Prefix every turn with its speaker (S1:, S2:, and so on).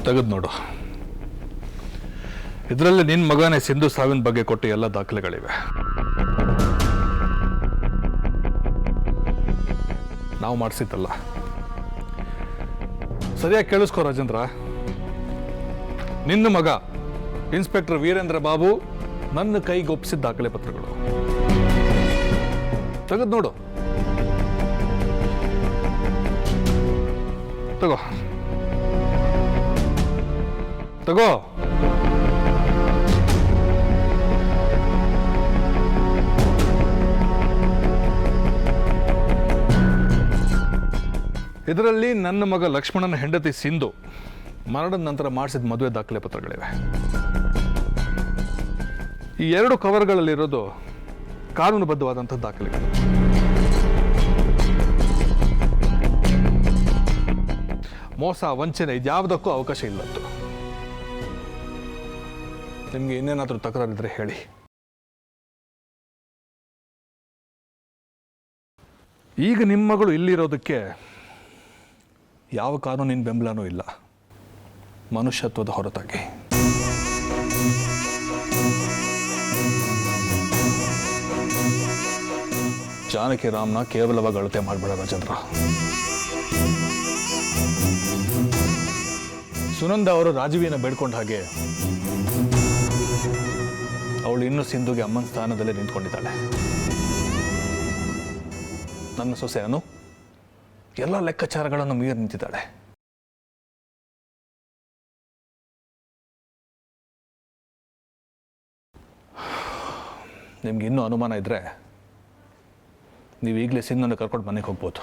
S1: ತೆಗೆದು ನೋಡು. ಇದರಲ್ಲಿ ನಿನ್ನ ಮಗನೇ ಸಿಂಧು ಸಾವಿನ ಬಗ್ಗೆ ಕೊಟ್ಟು ಎಲ್ಲ ದಾಖಲೆಗಳಿವೆ. ನಾವು ಮಾಡಿಸಿದ್ದಲ್ಲ. ಸರಿಯಾಗಿ ಕೇಳಿಸ್ಕೋ ರಾಜೇಂದ್ರ. ನಿನ್ನ ಮಗ ಇನ್ಸ್ಪೆಕ್ಟರ್ ವೀರೇಂದ್ರ ಬಾಬು ನನ್ನ ಕೈಗೆ ಒಪ್ಪಿಸಿದ ದಾಖಲೆ ಪತ್ರಗಳು. ತೆಗೆದು ನೋಡು. ತಗೋ ತಗೋ. ಇದರಲ್ಲಿ ನನ್ನ ಮಗ ಲಕ್ಷ್ಮಣನ ಹೆಂಡತಿ ಸಿಂಧು ಮರಣದ ನಂತರ ಮಾಡಿಸಿದ ಮದುವೆ ದಾಖಲೆ ಪತ್ರಗಳಿವೆ. ಈ 2 ಕವರ್ಗಳಲ್ಲಿರೋದು ಕಾನೂನುಬದ್ಧವಾದಂಥ ದಾಖಲೆಗಳು. ಮೋಸ ವಂಚನೆ ಇದ್ಯಾವುದಕ್ಕೂ ಅವಕಾಶ ಇಲ್ಲದ್ದು. ನಿಮಗೆ ಇನ್ನೇನಾದರೂ ತಕರಾರಿದ್ರೆ ಹೇಳಿ. ಈಗ ನಿಮ್ಮ ಮಗಳು ಇಲ್ಲಿರೋದಕ್ಕೆ ಯಾವ ಕಾನೂನಿನ ಬೆಂಬಲನೂ ಇಲ್ಲ, ಮನುಷ್ಯತ್ವದ ಹೊರತಾಗಿ. ಜಾನಕಿ ರಾಮ್ನ ಕೇವಲವಾಗಿ ಅಳತೆ ಮಾಡಬೇಡ ರಾಜೇಂದ್ರ. ಸುನಂದ ಅವರು ರಾಜೀವಿನ ಬೇಡ್ಕೊಂಡ ಹಾಗೆ ಅವಳು ಇನ್ನೂ ಸಿಂಧುಗೆ ಅಮ್ಮನ ಸ್ಥಾನದಲ್ಲೇ ನಿಂತ್ಕೊಂಡಿದ್ದಾಳೆ. ನನ್ನ ಸೊಸೆ ಅನು ಎಲ್ಲ ಲೆಕ್ಕಾಚಾರಗಳನ್ನು ಮೀರಿ ನಿಂತಿದ್ದಾಳೆ. ನಿಮ್ಗೆ ಇನ್ನೂ ಅನುಮಾನ ಇದ್ರೆ ನೀವು ಈಗಲೇ ಸಿಂಧುನ ಕರ್ಕೊಂಡು ಮನೆಗೆ ಹೋಗ್ಬೋದು.